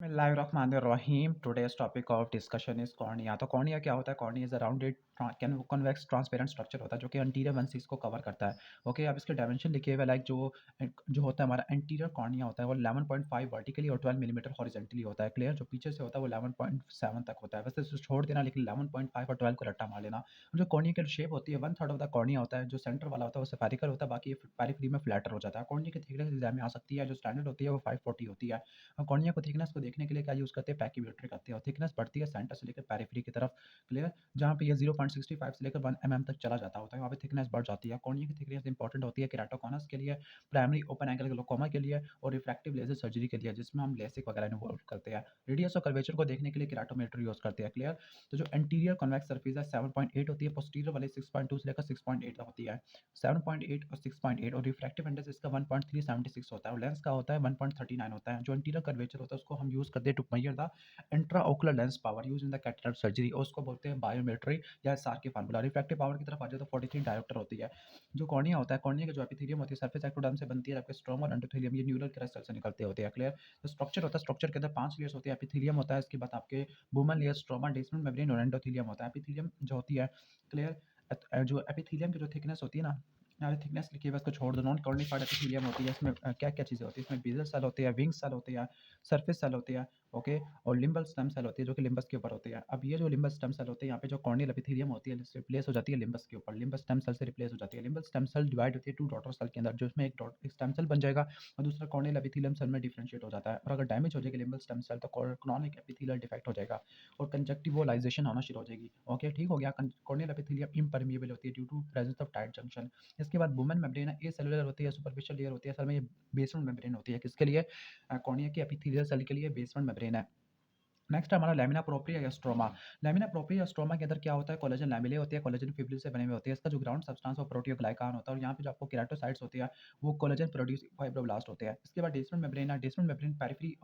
बिस्मिल्लाहिर्रहमानिर्रहीम। Today's topic of discussion is cornea. तो cornea क्या होता है? Cornea is a rounded convex transparent structure होता है जो कि एंटीरियर वन सीज को कवर करता है। ओके, अब इसके डायमेंशन लिखे हुए लाइक जो होता है हमारा एंटीरियर कॉर्निया होता है वो 11.5 वर्टिकली और 12 मिलीमीटर हॉरिजेंटली होता है। क्लियर? जो पीछे से होता है वो 11.7 तक होता है। वैसे इसे छोड़ देना लेकिन 11.5 और 12 को रट्टा मार लेना। जो कॉर्निया की शेप होती है, one third of the cornea होता है जो सेंटर वाला होता है वो स्फेरिकल होता है, बाकी पेरिफेरी में फ्लैटर हो जाता है। कॉर्निया की थिकनेस एग्जाम में आ सकती है, जो स्टैंडर्ड होती है वो 540 होती है। कॉर्निया को थिकनेस को देखने के लिए क्या यूज़ करते हैं? पैकीमेट्री करते हैं और थिकनेस बढ़ती है सेंटर से लेकर पेरिफेरी की तरफ। क्लियर? जहाँ पे ये 0.65 से लेकर 1 तक चला जाता होता है, वहाँ पे थिकनेस बढ़ जाती है। कॉर्निया की थिकनेस इंपॉर्टेंट होती है केराटोकॉनस के लिए, प्राइमरी ओपन एंगल ग्लाउकोमा के लिए और रिफ्रैक्टिव लेजर सर्जरी के लिए, जिसमें हम लेसिक वगैरह इन्वॉल्व करते हैं। रेडियस और कर्वेचर को देखने के लिए केराटोमेट्री यूज़ करते हैं। क्लियर? तो जो एंटीरियर कॉन्वेक्स सरफेस है 7.8 होती है, पोस्टीरियर वाली 6.2 से लेकर 6.8 तक होती है। 7.8 और 6.8 और रिफ्रैक्टिव इंडेक्स इसका 1.376 होता है और लेंस का होता है 1.39 होता है। जो एंटीरियर कर्वेचर होता है उसको हम यूज़ करते हैं to measure the intraocular lens power use in the cataract surgery, और उसको बोलते हैं बायोमेट्री या सार के फार्मूला। रिफ्रैक्टिव पावर की तरफ आ जाए तो 43 डायोप्टर होती है। जो कॉर्निया होता है, कॉर्निया का जो एपिथेलियम होती है सरफेस एक्टोडर्म से बनती है, जबकि स्ट्रोमा और एंडोथेलियम ये न्यूरल क्रिस्टल से निकलते होते हैं। क्लियर? जो स्ट्रक्चर होता है, स्ट्रक्चर के अंदर 5 लेयर्स होती है। एपिथेलियम होता है, इसके बाद आपके बुमन लेयर, स्ट्रोमा, बेसमेंट मेम्ब्रेन और एंडोथेलियम होता है। एपिथेलियम जो होती है, क्लियर, जो एपिथेलियम की जो थिकनेस होती है ना, यहाँ थिकनेस लिखी है बस, को छोड़ दो। नॉन कॉर्निफाइड एपिथेलियम होती है, इसमें क्या-क्या चीज़ें होती है? इसमें बेसल सेल होती है, विंग सेल होती है, सरफेस सेल होती है, ओके, और लिम्बल स्टेम सेल होती है जो कि लिम्बस के ऊपर होती है। अब ये जो लिम्बस स्टेम सेल होते हैं, यहाँ पे जो कॉर्नियल एपिथेलियम होती है रिप्लेस हो जाती है लिम्बस के ऊपर, लिम्बस स्टेम सेल से रिप्लेस हो जाती है। लिम्बल स्टेम सेल डिवाइड होती है 2 डॉटर सेल के अंदर, जो इसमें एक स्टेम सेल बन जाएगा और दूसरा कॉर्नियल एपिथेलियम सेल में डिफरेंशिएट हो जाता है। और अगर डैमेज हो जाएगी लिम्बल स्टेम सेल तो कॉर्निक एपिथेलियल डिफेक्ट हो जाएगा और कंजक्टिवलाइजेशन होना शुरू हो जाएगी। ओके, ठीक हो गया। कॉर्नियल एपिथेलियम इम्परमिएबल होती है due to presence of tight junction. इसके बाद वुमेन मेम्ब्रेन है, ए सेलुलर होती है, सुपरफिशियल लेयर होती है, असल में ये बेसमेंट मेम्ब्रेन होती है। किसके लिए? कॉर्निया की एपिथेलियल सेल के लिए बेसमेंट मेम्ब्रेन है। नेक्स्ट है हमारा लैमिना प्रोप्रिया या स्ट्रोमा। लैमिना प्रोप्रिया या स्ट्रोमा के अंदर क्या होता है? कोलेजन लैमेले होती है, कोलेजन फिब्रिल से बने हुए होते हैं। इसका जो ग्राउंड सब्सटेंस वो प्रोटियोग्लाइकान होता है और यहाँ पे जो आपको केराटोसाइट्स होती है वो कोलेजन प्रोड्यूस फाइब्रोब्लास्ट होते हैं। इसके बाद बेसमेंट मेम्ब्रेन है, बेसमेंट मेम्ब्रेन पेरिफेरी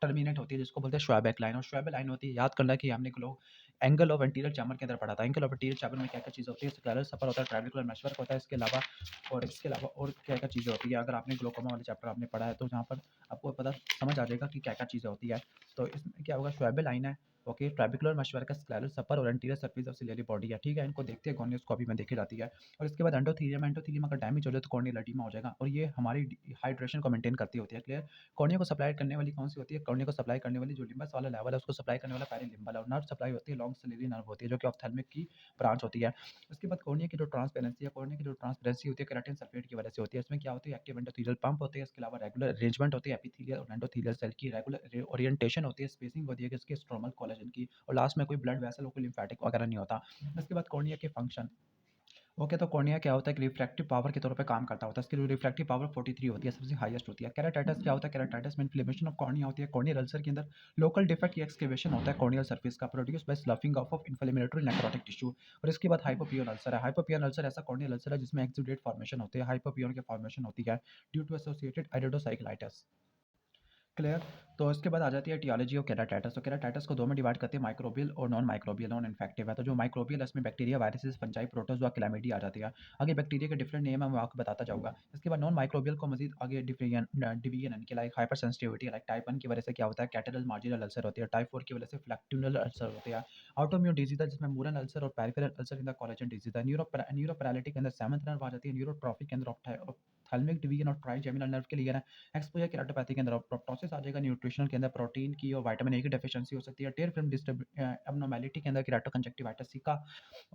टर्मिनेट होती है जिसको बोलते हैं श्वाबैक लाइन, और श्वाबैक लाइन होती है, याद करना कि हमने लोग एंगल ऑफ एंटीरियर चैम्बर के अंदर पढ़ा था। एंगल ऑफ एंटीरियर चैम्बर में क्या-क्या चीज़ होती है? स्क्लेरल सपर होता है, ट्राबेकुलर मेशवर्क होता है, इसके अलावा और क्या-क्या चीज़ें होती है? अगर आपने ग्लोकोमा वाले चैप्टर आपने पढ़ा है तो जहाँ पर आपको पता समझ आ जाएगा कि क्या-क्या चीज़ें होती है। तो इसमें क्या होगा? श्वाबे लाइन है, ओके, ट्राबिकुलर मशवरकस स्क्लेरल सपर और anterior surface of ciliary body है। ठीक है, इनको देखते हैं गोनियोस्कोपी में देखी जाती है। और इसके बाद एंडोथेलियम, एंडोथेलियम अगर डैमेज हो जाए तो कॉर्नियल एडिमा हो जाएगा और ये हमारी हाइड्रेशन को मेंटेन करती होती है। क्लियर? कॉर्निया को सप्लाई करने वाली कौन सी होती है? कॉर्निया को सप्लाई करने वाली जो लिम्बस वाला लेवल है उसको सप्लाई करने वाला पेरिलिम्बल है, और नर्व सप्लाई होती है लॉन्ग सिलियरी नर्व होती है जो कि ऑप्थेल्मिक की ब्रांच होती है। उसके बाद कॉर्निया की जो ट्रांसपेरेंसी है, कॉर्निया की जो ट्रांसपेरेंसी होती है केराटिन सल्फेट की वजह से होती है। इसमें क्या होती है? एक्टिव एंडोथेलियल पंप होते हैं, इसके अलावा रेगुलर अरेंजमेंट होती है एपिथेलियल और एंडोथेलियल सेल की, रेगुलर ओरिएंटेशन होती है, स्पेसिंग होती है किसकी? स्ट्रोमल कोलेजन की, और लास्ट में कोई ब्लड वेसल और कोई लिम्फेटिक वगैरह नहीं होता। इसके बाद कॉर्निया के फंक्शन। ओके, तो कॉर्निया क्या होता है कि रिफ्रैक्टिव पावर के तौर पे काम करता होता है। इसकी जो रिफ्रैक्टिव पावर 43 होती है, सबसे हाईएस्ट होती है। केराटाइटिस क्या होता है? केराटाइटिस में इन्फ्लेमेशन ऑफ कॉर्निया होती है। कॉर्नियल अल्सर के अंदर लोकल डिफेक्ट या एक्सकेवेशन होता है कॉर्नियल सरफेस का, produce by sloughing of inflammatory necrotic tissue. और इसके बाद हाइपोपियन अल्सर है। हाइपोपियन अल्सर ऐसा कॉर्नियल अल्सर है जिसमें एक्सुडेट फॉर्मेशन होते हैं, हाइपोपियन के फॉर्मेशन होती है ड्यू टू एसोसिएटेड आइरिडोसाइक्लाइटिस। क्लियर? तो इसके बाद आ जाती है टियोलॉजी ऑफ केराटाइटिस। तो केराटाइटिस को दो में डिवाइड करते हैं, माइक्रोबियल और नॉन माइक्रोबियल, नॉन इन्फेक्टिव है। तो जो माइक्रोबियल है इसमें bacteria, viruses, fungi, protozoa, chlamydia आ जाती है। आगे बैक्टीरिया के डिफरेंट नेम है मैं आपको बताता जाऊंगा। इसके बाद नॉन माइक्रोबियल को मजीद आगे डिवीजन इनके like hyper sensitivity, like type 1 की वजह से क्या होता है? कैटरल मार्जिनल अल्सर होती है, टाइप 4 की वजह से फ्लैक्टुनल अल्सर होती है, ऑटोम्यून डिजीज है जिसमें मूरन अल्सर और peripheral ulcer in the collagen disease है, न्यूरोपैरालिटिक के अंदर सेवंथ नर्व आ जाती है, न्यूरोट्रॉफिक के अंदर ऑप्थेल्मिक डिवीजन और ट्राइजेमिनल नर्व के लिए है। एक्सपोजर केराटोपैथी के अंदर प्रोप्टोसिस आ जाएगा, न्यूट्रिशनल के अंदर प्रोटीन की और विटामिन ए की डेफिशिएंसी हो सकती है, टेयर फिल्म एब्नॉर्मेलिटी के अंदर केराटोकंजक्टिवाइटिस सी का,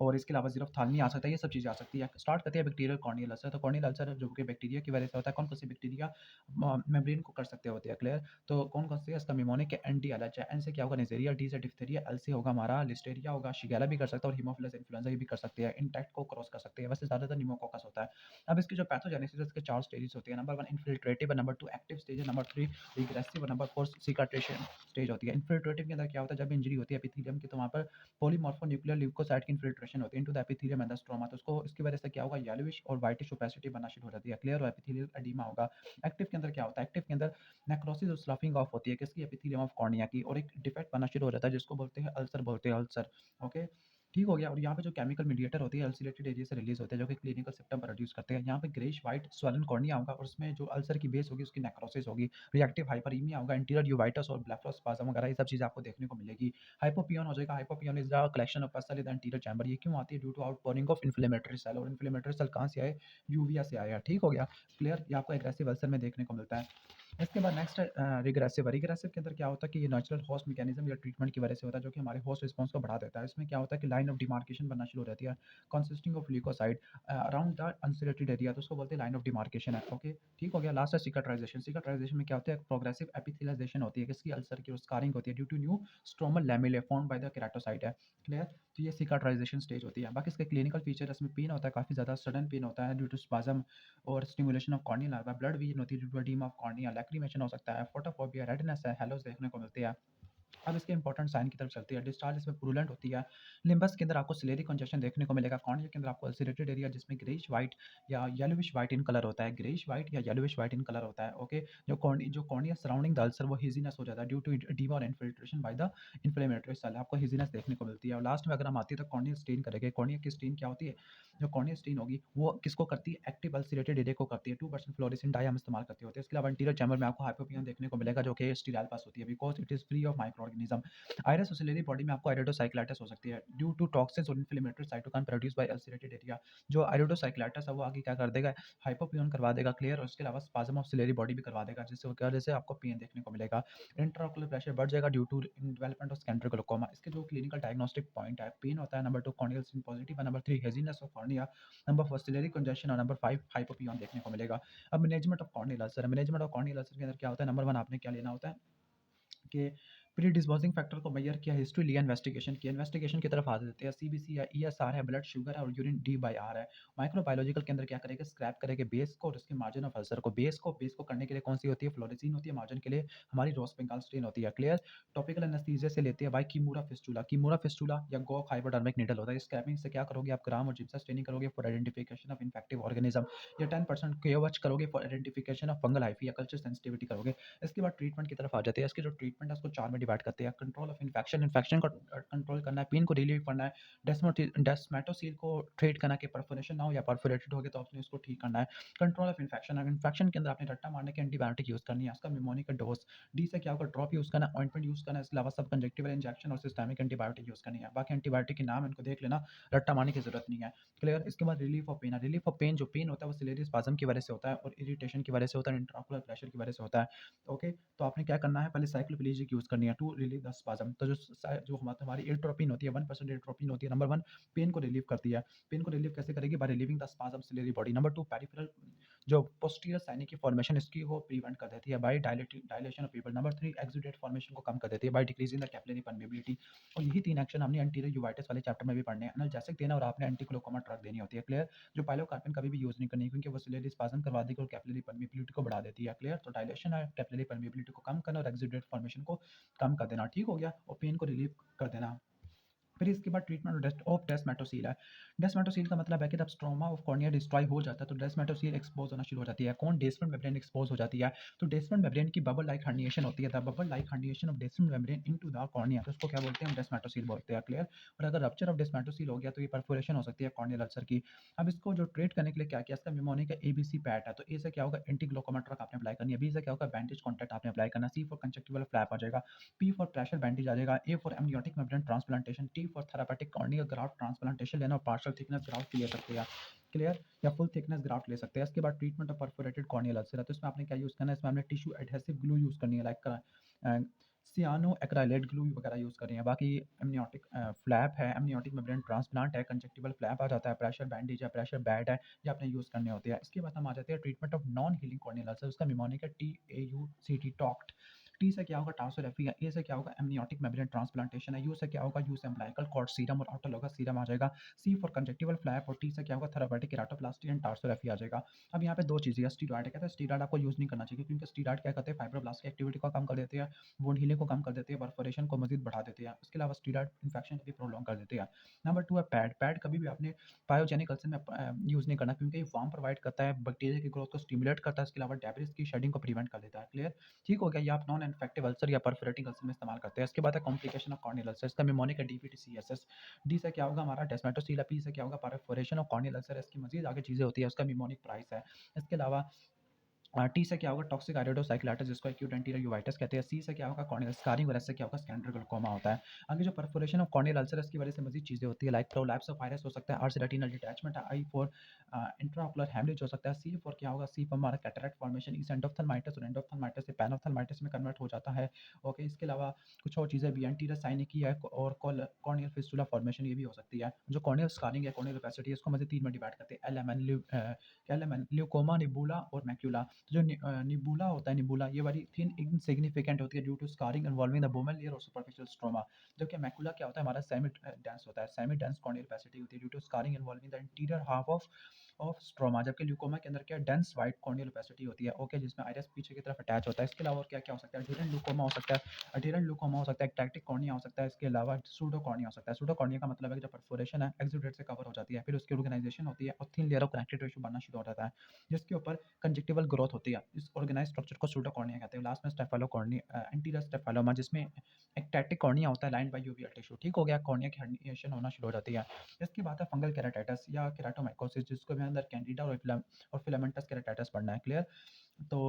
और इसके अलावा ज़ीरोफ्थाल्मी आ सकता है। ये सब चीज़ें आ सकती है। स्टार्ट करते हैं बैक्टीरियल कॉर्नियल अल्सर। तो कॉर्नियल अल्सर जो कि बैक्टीरिया की वजह से होता है, कौन-कौन सी बैक्टीरिया मेम्ब्रेन को कर सकते होते हैं? क्लियर? तो कौन-कौन से? इसका निमोनिक एंटी एलएच है, एन से क्या होगा? निजेरिया, डी से डिप्थीरिया, एल से होगा हमारा लिस्टेरिया होगा, शिगेला भी कर सकता है और हीमोफिलस इन्फ्लुएंजा ये भी कर सकते हैं, इंटेक्ट को क्रॉस कर सकते हैं। वैसे ज़्यादातर निमोकोकस होता है। अब इसकी जो पैथोजेनेसिस है इसके 4 स्टेजेस होती है। नंबर 1 इन्फिल्ट्रेटिव, नंबर 2 एक्टिव स्टेज है, नंबर 3 रिग्रेसिव, नंबर 4 सिकाट्रेशन स्टेज होती है। इन्फिल्ट्रेटिव के अंदर क्या होता है? जब इंजरी होती है एपिथेलियम की तो वहाँ पर पॉलीमॉर्फोन्यूक्लियर ल्यूकोसाइट की इन्फिल्ट्रेशन होती है into the epithelium and the stroma, तो उसको इसकी वजह से क्या होगा? येलोविश और व्हाइटिश ओपेसिटी बनना शुरू हो जाती है। क्लियर? और एपिथेलियल एडीमा होगा। एक्टिव के अंदर क्या होता है? एक्टिव के अंदर नेक्रोसिस और स्लाफिंग ऑफ होती है किसकी? एपिथेलियम ऑफ कॉर्निया की, और एक डिफेक्ट बनना शुरू हो जाता है जिसको बोलते हैं अल्सर, बोलते हैं अल्सर। ओके, ठीक हो गया। और यहाँ पे जो केमिकल मीडिएटर होती है अल्सरेटेड एरिया से रिलीज होते हैं जो कि क्लिनिकल सिम्टम प्रोड्यूस करते हैं। यहाँ पे ग्रेइश व्हाइट स्वॉलन कॉर्निया होगा और उसमें जो अल्सर की बेस होगी उसकी नेक्रोसिस होगी, रिएक्टिव हाइपरीमिया होगा, इंटीरियर यूवाइटस और ब्लेफरोस्पाज्म वगैरह ये सब चीज़ें आपको देखने को मिलेगी। हाइपोपियन हो जाएगा। Hypopyon is the collection of pus in the interior chamber. ये क्यों आती है? Due to outpouring of inflammatory cell. और इन्फ्लेमेटरी सेल कहाँ से आए? यूविया से आया। ठीक हो गया। क्लियर। ये आपको एग्रेसिव अल्सर में देखने को मिलता है। इसके बाद नेक्स्ट रिग्रेसिव। रिग्रेसिव के अंदर क्या होता है कि ये नेचुरल होस्ट मैकेनिज्म या ट्रीटमेंट की वजह से होता है जो कि हमारे होस्ट रिस्पॉन्स को बढ़ा देता है। इसमें क्या होता है कि लाइन ऑफ डिमार्केशन बनना शुरू हो जाती है, consisting of leukocyte around the ulcerated area, तो उसको बोलते हैं लाइन ऑफ डिमार्केशन है। ओके, ठीक हो गया। लास्ट है सिकाट्राइजेशन। सिकाट्राइजेशन में क्या होता है? प्रोग्रेसिव एपिथेलाइजेशन होती है, किसकी? अल्सर की, और स्कारिंग होती है due to new stromal lamellae formed by the keratocyte है। क्लियर। तो ये सिकाट्राइजेशन स्टेज होती है। बाकी इसके क्लिनिकल फीचर, इसमें पेन होता है, काफ़ी ज़्यादा सडन पेन होता है ड्यू टू स्पाज्म और stimulation of corneal larva, blood vision होती है due to edema of cornea, lacrimation हो सकता है, फोटोफोबिया, रेडनेस है, हेलोस देखने को मिलती है। अब इसके इंपॉर्टेंट साइन की तरफ चलती है। डिस्चार्ज इसमें पुरुलेंट होती है। लिम्बस के अंदर आपको सिलेरी कंजेशन देखने को मिलेगा। कॉर्निया के अंदर आपको अल्सरेटेड एरिया जिसमें ग्रेइश व्हाइट या येलोविश व्हाइट इन कलर होता है, ग्रेइश व्हाइट या येलोविश व्हाइट इन कलर होता है। ओके, जो कॉर्निया सराउंडिंग द अल्सर वो हिजीनेस हो जाता है ड्यू टू एडीमा और infiltration by the inflammatory cell, आपको हिजीनेस देखने को मिलती है। और लास्ट में अगर हम आती है तो कॉर्निया स्टेन करेंगे। कॉर्निया की स्टेन क्या होती है? जो कॉर्निया स्टेन होगी वो किसको करती है? एक्टिव अल्सरेटेड एरिया को करती है। 2% फ्लोरेसेंट डाई हम इस्तेमाल करते होते हैं। इसके अलावा इंटीरियर चैम्बर में आपको हाइपोपियन देखने को मिलेगा जो कि स्टीराल पास होती है because it is free of micro organism. Iris ciliary body में आपको आयरिडोसाइक्लाइटिस हो सकती है ड्यू टू टॉक्सिन्स और inflammatory cytokine produce by ulcerated area. जो आयरिडोसाइक्लाइटिस है वो आगे क्या कर देगा? हाइपोपियन करवा देगा। क्लियर। और उसके अलावा स्पाज्म ऑफ सिलेरी बॉडी भी करवा देगा जिससे क्या, जैसे आपको पेन देखने को मिलेगा। इंट्राओकुलर प्रेशर बढ़ जाएगा due to development of secondary glaucoma. इसके जो क्लिनिकल डायग्नोस्टिक पॉइंट है, पेन होता है, नंबर 2 कॉर्नियल सिन पॉजिटिव है, number 3 haziness of cornea, number 4 ciliary congestion और नंबर 5 हाइपोपियन देखने को मिलेगा। अब management of corneal ulcer. Management of corneal ulcer के अंदर क्या होता है? नंबर 1 आपने क्या लेना होता है कि प्री डिस्पोजिंग फैक्टर को मेजर किया, हिस्ट्री लिया, इन्वेस्टिगेशन की। इन्वेस्टिगेशन की तरफ आ जाते हैं। सीबीसी है, ईएसआर है, ब्लड शुगर है और यूरिन डी बाई आर है। माइक्रोबायोलॉजिकल के अंदर क्या करेंगे? स्क्रैप करेंगे बेस को और उसके मार्जिन ऑफ अल्सर को। बेस को करने के लिए कौन सी होती है? फ्लोरेसीन होती है। मार्जिन के लिए हमारी रोज बेंगाल स्ट्रेन होती है। क्लियर। टॉपिकल एनेस्थीसिया से लेते हैं भाई कीमोरा फिस्टुला। कीमोरा फिस्टुला या गॉक हाइपोडर्मिक नीडल होता है। स्क्रैपिंग से क्या करोगे आप? ग्राम और जिप्सा स्टेनिंग करोगे for identification of infective organism. या 10% केओएच करोगे for identification of fungal hyphae या कल्चर सेंसिटिविटी करोगे। इसके बाद ट्रीटमेंट की तरफ आ जाते हैं। इसके जो ट्रीटमेंट है उसको 4 में डिवाइड करते हैं। कंट्रोल ऑफ इन्फेक्शन, इन्फेक्शन को कंट्रोल करना है, पेन को रिलीव करना है, डेस्मेटोसील को ट्रीट करना कि परफोरेशन ना हो या परफोरेटेड हो गया तो आपने उसको ठीक करना है। कंट्रोल ऑफ इन्फेक्शन, अगर इन्फेक्शन के अंदर आपने रट्टा मारने के एंटीबायोटिक यूज़ करनी है, उसका निमोनिक का डोज। डी से क्या होगा? ड्रॉप यूज़ करना है, ऑइंटमेंट यूज़ करना है, इसके अलावा सब कंजक्टिवल इंजेक्शन और सिस्टमिक एंटीबायोटिक यूज़ करनी है। बाकी एंटीबायोटिक के नाम इनको देख लेना, रट्टा मारने की जरूरत नहीं है। क्लियर। इसके बाद रिलीफ ऑफ पेन है। रिलीफ ऑफ पेन, जो पेन होता है वो सिलेरी स्पाज्म की वजह से होता है और इरिटेशन की वजह से होता है, इंट्राओकुलर प्रेशर की वजह से होता है। ओके, तो आपने क्या करना है? पहले साइक्लोपेलिजिक यूज़ करनी है टू रिलीव द स्पाज्म। तो जो हमारी एट्रोपिन होती है, 1% एट्रोपिन होती है, नंबर 1 पेन को रिलीव करती है। पेन को रिलीव कैसे करेगी? By relieving the spasm ciliary body. Number 2 peripheral जो पोस्टीरियर साइनिक की फॉर्मेशन इसकी वो प्रिवेंट कर देती है by dilation of pupil. Number 3 exudate formation को कम कर देती है by decreasing the capillary permeability. और यही 3 एक्शन हमने एंटीरियर यूवाइटिस वाले चैप्टर में भी पढ़ने हैं। एनाल्जेसिक देना और आपने एंटी ग्लूकोमा ड्रग देनी होती है। क्लियर। जो पाइलोकार्पिन कभी भी यूज़ नहीं करनी क्योंकि वो सिलेरी स्पाज्म करवा देगी और कैपिलरी परमेबिलिटी को बढ़ा देती है। क्लियर। तो डायलेशन है, कैपिलरी परमेबिलिटी को कम करना और एक्सुडेट फॉर्मेशन को कम कर देना। ठीक हो गया। और पेन को रिलीव कर देना। फिर इसके बाद ट्रीटमेंट ऑफ डेस्मेटोसील है। डेस्मेटोसील का मतलब है कि जब स्ट्रोमा ऑफ कॉर्निया डिस्ट्रॉय हो जाता है तो डेस्मेटोसील एक्सपोज होना शुरू हो जाती है। कौन? डेसमेंट मेम्ब्रेन एक्सपोज हो जाती है। तो डेसमेंट मेम्ब्रेन की बबल लाइक हर्निएशन होती है। The bubble like herniation of Descemet membrane into the cornea, तो उसको क्या बोलते हैं? हम डेस्मेटोसील बोलते हैं। क्लियर। और अगर रप्चर ऑफ डेस्मेटोसील हो गया तो ये परफोरेशन हो सकती है कॉर्नियल अल्सर की। अब इसको जो ट्रीट करने के लिए क्या किया? इसका निमोनिक एबीसी पैट है। तो ए से क्या होगा? एंटी ग्लूकोमा ड्रग आपने अप्लाई करनी है। बी से क्या होगा? बैंडेज कॉन्टैक्ट आपने अप्लाई करना। सी फॉर कंजक्टिवल फ्लैप आ जाएगा। पी फॉर प्रेशर बैंडेज आ जाएगा। A for amniotic membrane transplantation. T for therapeutic corneal graft transplantation लेना और पार्शियल थिकनेस ग्राफ्ट ले सकते हैं। क्लियर। या फुल थिकनेस ग्राफ्ट ले सकते हैं। इसके बाद treatment of perforated corneal ulcer है। तो इसमें आपने क्या यूज़ करना है? इसमें हमने टिश्यू एडहेसिव ग्लू यूज़ करनी है, लाइक सियानो एक्राइलेट ग्लू वगैरह यूज़ करनी है। बाकी एमनियोटिक फ्लैप है, एमनियोटिक मेम्ब्रेन ट्रांसप्लांट है, कंजक्टिवल फ्लैप आ जाता है, प्रेशर बैंडेज है, प्रेशर बैड है, ये आपने यूज़ करने होते हैं। इसके बाद हम आ जाते हैं treatment of non healing corneal ulcer. उसका निमोनिक है TAUCT टॉक्ट। टी से क्या होगा? टार्सोरेफी है। ए से क्या होगा? एमनियोटिक मेम्ब्रेन ट्रांसप्लांटेशन है। यू से क्या होगा? यू से अम्बिलिकल कॉर्ड सीरम और ऑटोलोगस सीरम आ जाएगा। सी फॉर कंजक्टिवल फ्लैप और टी से क्या होगा? थेरापेटिक केराटोप्लास्टी एंड टार्सोरेफी आ जाएगा। अब यहाँ पे दो चीज़ें हैं। स्टीरॉयड कहते हैं, स्टीरॉयड आपको यूज़ नहीं करना चाहिए क्योंकि स्टीरॉयड क्या करते हैं? फाइब्रोब्लास्ट की एक्टिविटी को कम कर देते हैं, वुंड हीलिंग को कम कर देते हैं, परफोरेशन को मजीद बढ़ा देते हैं। उसके अलावा स्टीरॉयड इन्फेक्शन को भी प्रोलॉन्ग कर देते हैं। नंबर 2 है पैड। पैड कभी भी आपने पायोजेनिक अल्सर में यूज़ नहीं करना क्योंकि ये वार्म प्रोवाइड करता है, बैक्टीरिया की ग्रोथ को स्टिमुलेट करता है, इसके अलावा डेब्रिस की शेडिंग को प्रिवेंट कर देता है। क्लियर। ठीक हो गया। ये आप नॉन इन्फेक्टिव अल्सर या परफोरेटिंग अल्सर में इस्तेमाल करते हैं। इसके बाद है कॉम्प्लिकेशन ऑफ कॉर्नियल अल्सर, इसका निमोनिक है DPTCSS। डी से क्या होगा हमारा डेस्मेटोसील, पी से क्या होगा परफोरेशन ऑफ कॉर्नियल अल्सर, इसकी मजीद आगे चीज़ें होती है, उसका निमोनिक प्राइस है। इसके अलावा टी से क्या होगा टॉक्सिक आइरिडोसाइक्लाइटिस, जिसको एक्यूट एंटीरियर यूवाइटिस कहते हैं। सी से क्या होगा कॉर्नियल स्कारिंग, और एस से क्या होगा स्कैंड्रल ग्लूकोमा होता है। आगे जो परफोरेशन ऑफ कॉर्नियल अल्सर है, इसकी वजह से मजीद चीज़ें होती है, लाइक प्रोलैप्स ऑफ आइरिस हो सकता है, आर से रेटिनल डिटैचमेंट है, आई फॉर इंट्राओकुलर हैमरेज हो सकता है, सी फॉर क्या होगा सी फॉर हमारा कैटरेक्ट फॉर्मेशन, इस एंडोप्थल्माइटिस, और एंडोप्थल्माइटिस से पैनोप्थल्माइटिस में कन्वर्ट हो जाता है। ओके, इसके अलावा कुछ और चीज़ें भी एंटीरियर साइनिकी है और कॉर्नियल फिस्टुला फॉर्मेशन, ये भी हो सकती है। जो कॉर्नियल स्कारिंग है, कॉर्नियल ओपेसिटी है, इसको मजीद तीन में डिवाइड करते हैं, एलएमएन, ल्यूकोमा, निबुला और मैक्यूला। जो निबुला होता है, निबुला ये वाली थिन इनसिग्निफिकेंट होती है due to scarring involving the Bowman layer और सुपरफिशियल स्ट्रोमा। जबकि मैकुला क्या होता है हमारा सेमी डेंस होता है, सेमी डेंस कॉर्नियल ओपेसिटी होती है due to scarring involving the interior half of stroma. जबकि ल्यूकोमा के अंदर क्या डेंस वाइट कॉर्नियल ओपेसिटी होती है, ओके, जिसमें आइरिस पीछे की तरफ अटैच होता है। इसके अलावा और क्या क्या हो सकता है, अडहेरेंट ग्लूकोमा हो सकता है, अडहेरेंट ग्लूकोमा हो सकता है, एक्टैक्टिक कॉर्निया हो सकता है। इसके अलावा सूडो कॉर्निया हो सकता है। सूडो कॉर्निया का मतलब है कि जो परफोरेशन है एक्सुडेट से कवर हो जाती है, फिर उसकी ऑर्गेनाइजेशन होती है और thin layer of connective tissue बनना शुरू हो जाता है, जिसके ऊपर कंजक्टिवल ग्रोथ होती है। इस ऑर्गेनाइज स्ट्रक्चर को सूडोकॉर्निया कहते हैं। लास्ट में स्टेफेलोकॉर्निया, एंटीरियर स्टेफेलोमा, जिसमें एक्टैटिक कॉर्निया होता है लाइन बाय यूवियल टिश्यू। ठीक हो गया, कॉर्निया की हर्निएशन होना शुरू हो जाती है। इसके बाद है फंगल केराटाइटिस या केराटोमाइकोसिस, जिसको भी अंदर कैंडिडा और फिलामेंटस केराटाइटिस पढ़ना है। क्लियर? तो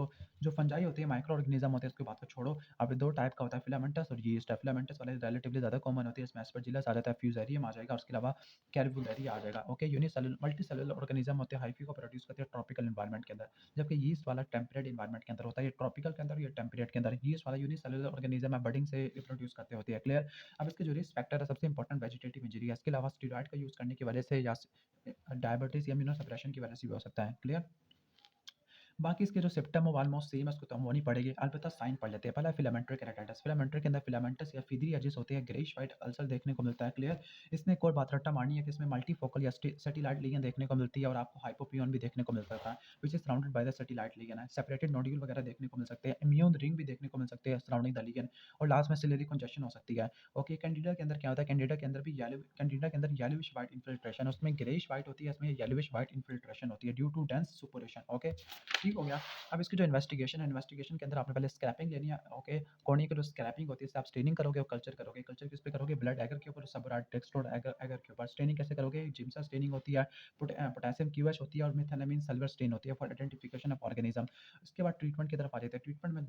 जो फंजाई होती है, माइक्रो ऑर्गेनिज्म होते हैं, उसकी बात को छोड़ो। अब दो टाइप का होता है, फिलामेंटस और यीस्ट है। फिलामेंटस वाले रिलेटिवली ज़्यादा कॉमन होती है, इसमें एस्परजिलस आ जाता है, फ्यूजेरियम आ जाएगा, और उसके अलावा कैरवुलेरिया आ जाएगा। ओके, यूनिसेलुलर मल्टीसेलुलर ऑर्गेनिज्म होते हैं, हाइफी को प्रोड्यूस करते हैं ट्रॉपिकल एनवायरनमेंट के अंदर, जबकि यीस्ट वाला टेम्परेट एनवायरनमेंट के अंदर होता है। ये ट्रॉपिकल के अंदर, ये टेम्परेट के अंदर। यीस्ट वाला यूनिसेलुलर ऑर्गेनिज्म है, बडिंग से प्रोड्यूस करते होती है। क्लियर? अब इसके जो रिस्क फैक्टर है, सबसे इंपॉर्टेंट वेजिटेटिव इंजरी है। इसके अलावा स्टीरॉइड का यूज़ करने की वजह से या डायबिटीज़ या इम्यूनोसप्रेशन की वजह से भी हो सकता है। क्लियर? बाकी इसके जो सिम्पटम है ऑलमोस्ट सेम है, उसको तो हम वो नहीं पढ़ेंगे, अलबत्ता साइन पढ़ लेते हैं। पहला फिलामेंटरी केराटाइटिस, फिलामेंटरी के अंदर फिलामेंटस या फिदरी एजेस होते हैं, ग्रेइश व्हाइट अल्सर देखने को मिलता है। क्लियर? इसमें एक और बात रट्टा मारनी है कि इसमें मल्टीफोकल या सैटेलाइट लीजन देखने को मिलती है, और आपको हाइपोपियन भी देखने को मिल सकता है, which is surrounded by the satellite lesion है। सेपरेटेड नोड्यूल वगैरह देखने को मिल सकते हैं, इम्यून रिंग भी देखने को मिल सकते हैं सराउंडिंग द लीजन, और लास्ट में सिलियरी कंजेशन हो सकती है। ओके, कैंडिडा के अंदर क्या होता है, कैंडिडा के अंदर भी कैंडिडा के अंदर येलोविश व्हाइट इन्फिल्ट्रेशन, उसमें ग्रेइश व्हाइट होती है, इसमें येलोविश व्हाइट इन्फिल्ट्रेशन होती है ड्यू टू डेंस सुपोरेशन। ओके, ठीक हो गया। अब इसकी जो इन्वेस्टिगेशन है, इन्वेस्टिगेशन के अंदर आपने पहले स्क्रैपिंग लेनी है। ओके, कॉर्निया की जो स्क्रैपिंग होती है, इससे आप स्टेनिंग करोगे और कल्चर करोगे। कल्चर किस पे करोगे, ब्लड एगर के ऊपर, सबराट डेक्स्ट्रोड एगर एगर के ऊपर। स्टेनिंग कैसे करोगे, जिम्सा स्टेनिंग होती है, पोटेशियम क्यूएच होती है, और मेथानामिन सल्फर स्टेन होती है फॉर आइडेंटिफिकेशन ऑफ ऑर्गेनिज्म। इसके बाद ट्रीटमेंट की तरफ आ जाते हैं। ट्रीटमेंट में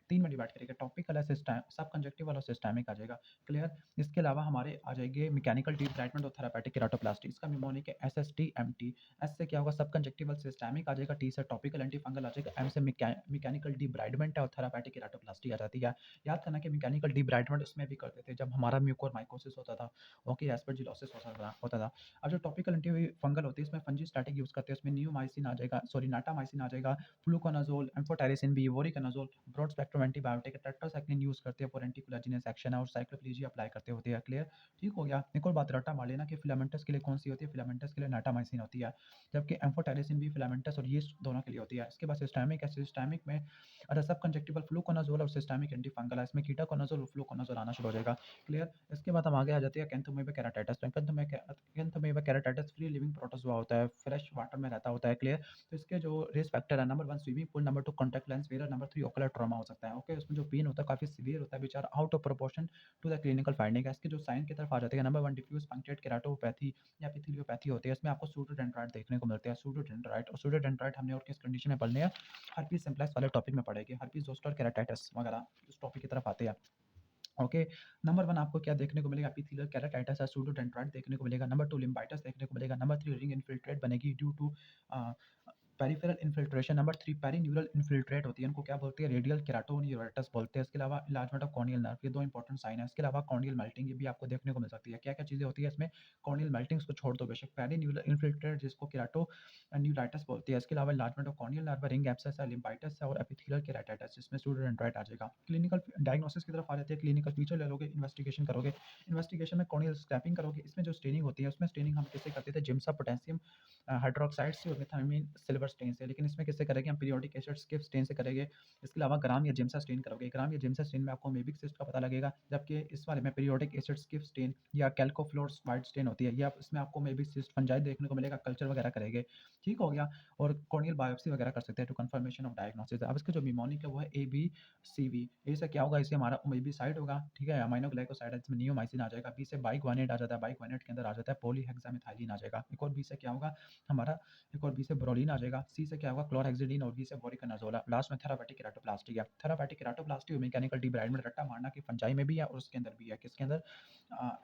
तीन में डिवाइड करेंगे, टॉपिकल है, सब कंजक्टिवल और सिस्टेमिक आ जाएगा। क्लियर? इसके अलावा हमारे आ जाएंगे मैकेनिकल ट्रीटमेंट और थेरापेटिक केराटोप्लास्टी। इसका निमोनिक है SST-MT। एस से क्या होगा सब कंजक्टिवल सिस्टेमिक आ जाएगा, टी से टॉपिकल एंटी फंगल आ जाएगा, एम से मैकेनिकल डिब्राइडमेंट है, और थेरापेटिक केराटोप्लास्टी आ जाती है। याद करना कि मैकेनिकल डिब्राइडमेंट उसमें भी करते थे जब हमारा म्यूकोरमाइकोसिस होता था। ओके, एस्परजिलोसिस होता था। अब जो टॉपिकल एंटी फंगल होती है, इसमें फंजीस्टैटिक यूज़ करते हैं, उसमें नियोमाइसिन आ जाएगा, सॉरी नाटामाइसिन आ जाएगा, fluconazole, amphotericin B, voriconazole, broad spectrum antibiotic, tetracycline use करते हैं फॉर एंटीकोलाजिनेस एक्शन है, और साइक्लोप्लीजिया अप्लाई करते होते हैं। क्लियर? ठीक हो गया। एक और बात रट्टा मार लेना कि फिलामेंटस के लिए कौन सी होती है, फिलामेंटस के लिए नाटामाइसिन होती है, जबकि एम्फोटेरिसिन भी फिलामेंटस और यीस्ट दोनों के लिए होती है। इसके बाद सिस्टेमिक है, सिस्टेमिक में सब कंजक्टिवल फ्लूकोनाजोल और सिस्टेमिक एंटीफंगल है, इसमें कीटाकोनाजोल और फ्लूकोनाजोल आना शुरू हो जाएगा। क्लियर? इसके बाद हम आगे आ जाते हैं कैंथोमेबा केराटाइटिस। तो कैंथोमेबा केराटाइटिस फ्री लिविंग प्रोटोजोआ होता है, फ्रेश वाटर में रहता होता है। क्लियर? तो इसके जो रिस्क फैक्टर है, number 1 swimming pool, number 2 contact lens wear, number 3 ocular trauma हो सकता है। ओके, उसमें जो पेन होता है काफ़ी सीवियर होता है, which are out of proportion to the clinical finding है। इसके जो साइन की तरफ आ जाते हैं, नंबर 1 डिफ्यूज पंक्चुएट केराटोपैथी या एपिथेलियोपैथी होती है, इसमें आपको सूडोडेंड्राइट देखने को मिलते हैं। सूडोडेंड्राइट, और सूडोडेंड्राइट हमने और किस कंडीशन में पढ़ने हैं, हर्पीज सिम्प्लेक्स वाले टॉपिक में पढ़ेंगे, हर्पीज जोस्टर केराटाइटिस वगैरह इस टॉपिक की तरफ आते हैं। ओके, नंबर 1 आपको क्या देखने को मिलेगा, एपिथेलियल केराटाइटिस है, सूडोडेंड्राइट देखने को मिलेगा। नंबर 2 लिम्फाइटिस देखने को मिलेगा। नंबर 3 रिंग इन्फिल्ट्रेट बनेगी due to peripheral infiltration. Number 3 perineural infiltrate होती है, उनको क्या बोलते हैं, रेडियल केराटोनियूरेटिस बोलते हैं। इसके अलावा इलाजमेंट ऑफ कॉर्नियल नर्व, ये दो इंपॉर्टेंट साइन है। इसके अलावा कॉर्नियल मेल्टिंग, ये भी आपको देखने को मिल सकती है। क्या क्या चीज़ें होती है इसमें, कॉर्नियल मेल्टिंग को छोड़ दो बेशक, पेरीन्यूरल इन्फिल्ट्रेट जिसको केराटो न्यूराइटिस बोलते हैं। इसके अलावा enlargement of corneal nerve, ring abscess है, लिम्फाइटिस है, और एपिथेलियल केराटाइटिस, जिसमें सूडोडेंड्राइट आ जाएगा। क्लिनिकल डायग्नोसिस की तरफ आ जाते हैं, क्लिनिकल फीचर ले लोगे, इन्वेस्टिगेशन करोगे। इन्वेस्टिगेशन में कॉर्नियल स्क्रैपिंग करोगे, इसमें जो स्टेनिंग होती है, उसमें स्टेनिंग हम किससे करते थे, जिम्सा पोटेशियम हाइड्रोक्साइड से, और मेथामीन सिल्वर स्टेन से, लेकिन इसमें किससे करेंगे हम, पीरियोडिक एसिड स्किप स्टेन से करेंगे। इसके अलावा ग्राम या जिम्सा स्टेन करोगे, ग्राम या जिम्सा स्टेन में आपको मेबिक सिस्ट का पता लगेगा, जबकि इस वाले में पीरियोडिक एसिड स्किप स्टेन या कैल्कोफ्लोर वाइट स्टेन होती है, या इसमें आपको मेबिक सिस्ट फंजाई देखने को मिलेगा, कल्चर वगैरह करेंगे। ठीक हो गया। और कॉर्नियल बायोप्सी वगैरह कर सकते हैं टू कंफर्मेशन ऑफ डायग्नोसिस। अब इसका जो निमोनिक है वो है ABCV। ए से क्या होगा, इससे हमारा ओमेबीसाइड होगा, ठीक है, अमाइनो ग्लाइकोसाइड, इसमें नियोमाइसिन आ जाएगा। बी से बाइक्वानेट आ जाता है, बाइक्वानेट के अंदर आ जाता है पॉलीहेक्सामिथाइलिन आ जाएगा। एक और बी से क्या होगा हमारा, एक और बी से ब्रोलीन आ जाएगा। सी से क्या होगा, क्लोरहेक्सिडिन, और डी से बोरिकनाजोला। लास्ट में थेरापेटिक केराटोप्लास्टी है। थेरापेटिक केराटोप्लास्टी मैकेनिकल डिब्राइडमेंट, रट्टा मारना कि फंजाई में भी है और उसके अंदर भी है, किसके अंदर,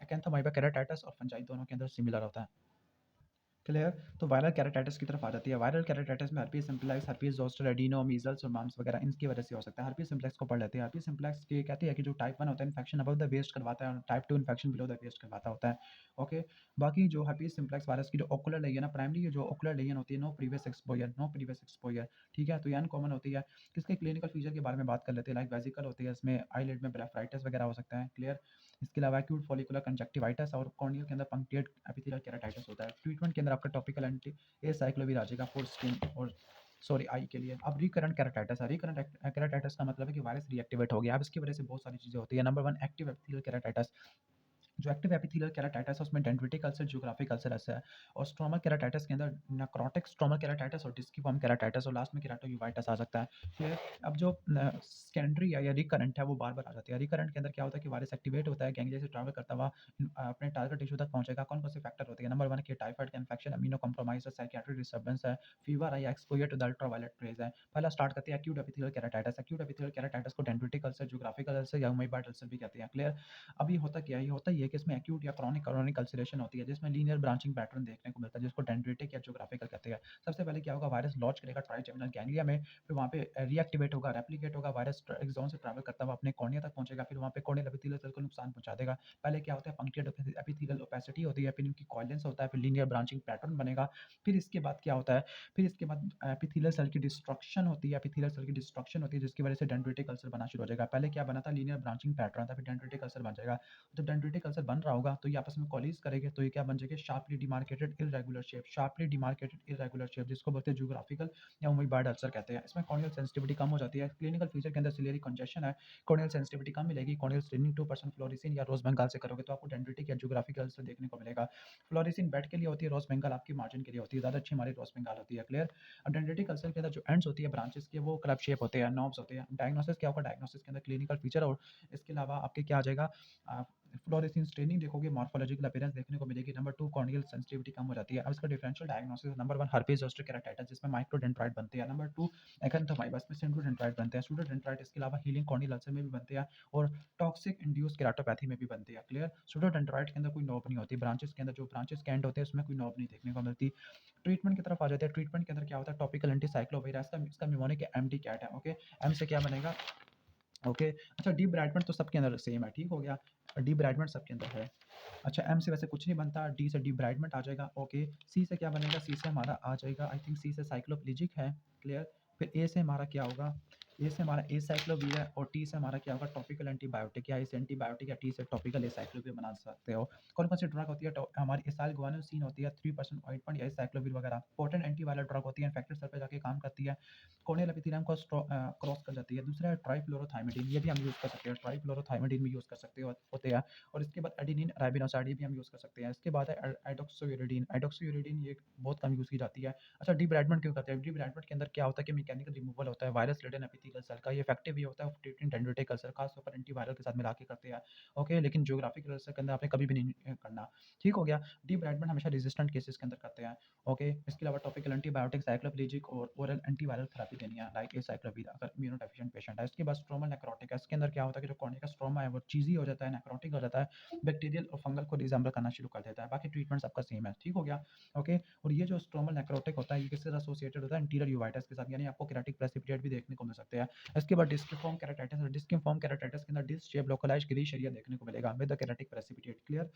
एक्यांथोमाइबा केराटाइटिस और फंजाई दोनों के अंदर सिमिलर होता है। क्लियर। तो वायरल कैरेटाइटिस की तरफ आ जाती है। वायरल कैरेटाइटिस में herpes simplex, herpes zoster, adeno, measles और मम्प्स वगैरह इनकी वजह से हो सकता है। हर्पीज सिम्प्लेक्स को पढ़ लेते हैं। हर्पीज सिम्प्लेक्स की कहती है कि जो टाइप 1 होता है इन्फेक्शन अबव द वेस्ट करवाता है, और type 2 infection below the waist करवाता होता है। ओके। बाकी जो हर्पीज सिम्प्लेक्स वायरस की जो ओकुलर लेजन है, प्राइमरी जो ओकुलर लेजन होती है, no previous exposure, no previous exposure, ठीक है, तो ये अनकॉमन होती है। किसके क्लिनिकल फीचर के बारे में बात कर लेते हैं, लाइक वेजिकल होती है, इसमें आईलिड में ब्लेफराइटिस वगैरह हो सकता है। क्लियर। इसके अलावा एक्यूट फॉलिकुलर कंजक्टिवाइटिस और कॉर्नियल के अंदर पंक्टिएट एपिथेलियल केराटाइटिस होता है। ट्रीटमेंट के अंदर आपका टॉपिकल एंटी एसाइक्लोविर आ जाएगा फॉर स्किन और सॉरी आई के लिए। अब रिकरेंट केराटाइटिस है। रिकरेंट केराटाइटिस का मतलब है कि वायरस रीएक्टिवेट हो गया। अब इसकी वजह से बहुत सारी चीज़ें होती है। Number 1 active epithelial keratitis. जो एक्टिव एपिथेलियल केराटाइटिस है उसमें डेंड्रिटिक अल्सर, ज्योग्राफिक अल्सर ऐसा है। और स्ट्रोमल केराटाइटिस के अंदर नेक्रोटिक स्ट्रोमल केराटाइटिस और डिस्कीफॉर्म केराटाइटिस, और लास्ट में केराटोयूवाइटिस आ सकता है। फिर अब जो सेकेंडरी है या रिकरेंट है वो बार बार आ जाती है। रिकरेंट के अंदर क्या होता है कि वायरस एक्टिवेट होता है, गैंग्लिया से ट्रैवल करता हुआ अपने टारगेट टिश्यू तक पहुंचेगा। कौन कौन से फैक्टर होते हैं, नंबर 1 कि टाइफाइड का इन्फेक्शन, अमीनो कॉम्प्रोमाइज है, साइकियाट्रिक डिस्टर्बेंस है, फीवर है, या exposure to the ultraviolet rays है। पहला स्टार्ट करते हैं acute epithelial keratitis. Acute epithelial keratitis को डेंड्रिटिक अल्सर, ज्योग्राफिक अल्सर या उमेबाइड अल्सर भी कहते हैं। क्लियर। अब ये होता क्या है, ये होता ही है कि इसमें एक्यूट या क्रॉनिक अल्सरेशन होती है, जिसमें लीनियर ब्रांचिंग पैटर्न देखने को मिलता है, जिसको डेंड्रिटिक या ज्योग्राफिकल कहते हैं। सबसे पहले क्या होगा, वायरस लॉन्च करेगा ट्राइजेमिनल गैंग्लिया में, फिर वहाँ पे रीएक्टिवेट होगा, रेप्लिकेट होगा, वायरस एक जोन से ट्रैवल करता हुआ अपने कॉर्निया तक पहुंचेगा, फिर वहाँ पे कॉर्नियल एपिथेलियल सेल को नुकसान पहुंचा देगा। पहले क्या होता है, पंक्टिएट एपिथेलियल ओपेसिटी होती है, फिर इनकी कॉइलेंस होता है, फिर लीनियर ब्रांचिंग पैटर्न बनेगा। फिर इसके बाद क्या होता है, फिर इसके बाद एपिथेलियल सेल की डिस्ट्रक्शन होती है, एपिथेलियल सेल की डिस्ट्रक्शन होती है, जिसकी वजह से डेंड्रिटिक अल्सर बना शुरू हो जाएगा। पहले क्या बना था, लीनियर ब्रांचिंग पैटर्न था, फिर डेंड्रिटिक अल्सर बन जाएगा। जब डेंड्रिटिक अल्सर बन रहा होगा तो ये आपस में कॉलीज करेंगे, तो ये क्या बन जाएगा, sharply demarcated irregular shape, sharply demarcated irregular shape, जिसको बोलते हैं ज्योग्राफिकल या उमेबाइड अल्सर कहते हैं। इसमें कॉर्नियल सेंसिटिविटी कम हो जाती है। क्लिनिकल फीचर के अंदर सिलियरी कंजेशन है, कॉर्नियल सेंसिटिविटी कम मिलेगी। कॉर्नियल स्टेनिंग 2% फ्लोरिसिन या रोज बंगाल से करोगे तो आपको डेंड्रिटिक या ज्योग्राफिकल अल्सर देखने को मिलेगा। फ्लोरिसिन बेड के लिए होती है, रोज बंगाल आपकी मार्जिन के लिए होती है, ज़्यादा अच्छी हमारी रोज बंगाल होती है। क्लियर। अब डेंड्रिटिक अल्सर के अंदर जो एंड्स होती है ब्रांचेस के, वो क्लब शेप होते हैं, नॉब्स होते हैं। डायग्नोसिस क्या होगा, डायग्नोसिस के अंदर क्लिनिकल फीचर और इसके अलावा आपके क्या आ जाएगा, फ्लोरेसेंस स्टेनिंग देखोगे, मॉर्फोलॉजिकल अपीयरेंस देखने को मिलेगी। नंबर 2 कॉर्नियल सेंसिटिविटी कम हो जाती है। अब इसका differential diagnosis, number 1 herpes zoster keratitis, जिसमें माइक्रोडेंड्राइट बनते हैं। नंबर 2 एक्यांथोमाइबस में सेंट्रोडेंड्राइट बनते हैं। सूडोडेंड्राइट इसके अलावा हीलिंग कॉर्नियल अल्सर में भी बनते हैं और टॉक्सिक इंड्यूस केराटोपैथी में भी बनते हैं। क्लियर। सूडोडेंड्राइट के अंदर कोई नोब नहीं होती, ब्रांचेस के अंदर जो ब्रांचेस के एंड होते हैं उसमें कोई नोब नहीं देखने को मिलती। ट्रीटमेंट की तरफ आ जाते हैं। ट्रीटमेंट के अंदर क्या होता है, टॉपिकल एंटीसाइक्लोविर, इसका निमोनिक एमडी कैट है। ओके। एम से क्या बनेगा, ओके। अच्छा, डी ब्राइटमेंट तो सबके अंदर सेम है, ठीक हो गया, डी ब्राइटमेंट सबके अंदर है। अच्छा, एम से वैसे कुछ नहीं बनता, डी से डी ब्राइटमेंट आ जाएगा। ओके। सी से क्या बनेगा, सी से हमारा आ जाएगा, आई थिंक सी से साइक्लोप्लीजिक है। क्लियर। फिर ए से हमारा क्या होगा, ए से हमारा एसाइक्लोविर है, और टी से हमारा क्या होगा, टॉपिकल एंटीबायोटिक, या इस एंटीबायोटिक या टी से टॉपिकल एसाइक्लोविर बना सकते हो। कौन कौन सी ड्रग होती है, हमारी एसाइल गुआनोसिन होती है, 3% ऑइंटमेंट या एसाइक्लोविर वगैरह। पोटेंट एंटीवायरल ड्रग होती है, इन्फेक्टेड सेल पे जाके काम करती है, कॉर्नियल एपिथेलियम को क्रॉस कर जाती है। दूसरा है ट्राइफ्लोरोथाइमिडीन, ये भी हम यूज़ कर सकते हैं, ट्राइफ्लोरोथाइमिडीन भी यूज़ कर सकते हो होते हैं। और इसके बाद एडिनिन राइबिनोसाइड, ये भी हम यूज़ कर सकते हैं। इसके बाद है आइडोक्सोयूरिडीन, आइडोक्सोयूरिडीन ये बहुत कम यूज़ की जाती है। अच्छा, डिब्राइडमेंट क्यों करते हैं, डिब्राइडमेंट के अंदर क्या होता है कि मैकेनिकल रिमूवल होता है वायरस रिडन एपिथेलियल सेल का, ये इफेक्टिव भी होता है ट्रीटिंग डेंड्रिटिक अल्सर, खासतौर पर एंटीवायरल के साथ मिला के करते हैं। ओके। लेकिन ज्योग्राफिकल अल्सर के अंदर आपने कभी भी नहीं करना, ठीक हो गया। डिब्राइडमेंट हमेशा रेजिस्टेंट केसेस के अंदर करते हैं। ओके। इसके अलावा टॉपिकल एंटीबायोटिक, साइक्लोप्लीजिक और ओरल एंटीवायरल थेरेपी देनी है, लाइक एसाइक्लोविर अगर इम्यूनोडेफिशिएंट पेशेंट है। इसके बाद स्ट्रोमल नेक्रोटिक है, इसके अंदर क्या होता है कि जो कॉर्निया का स्ट्रोमा है वो चीज़ी हो जाता है, नेक्रोटिक हो जाता है, बैक्टीरियल और फंगल को रिजेंबल करना शुरू कर देता है। बाकी ट्रीटमेंट सबका सेम है, ठीक हो गया। ओके। और ये जो स्ट्रोमल नेक्रोटिक होता है ये किससे एसोसिएटेड होता है, इंटीरियर यूवाइटिस के साथ, यानी आपको केराटिक प्रेसिपिटेट भी देखने को मिल सकते हैं। होते हैं। इसके बाद डिस्किफॉर्म केराटाइटिस है, डिस्किफॉर्म केराटाइटिस के अंदर disc shape localized greyish area देखने को मिलेगा with the keratic precipitate. Clear?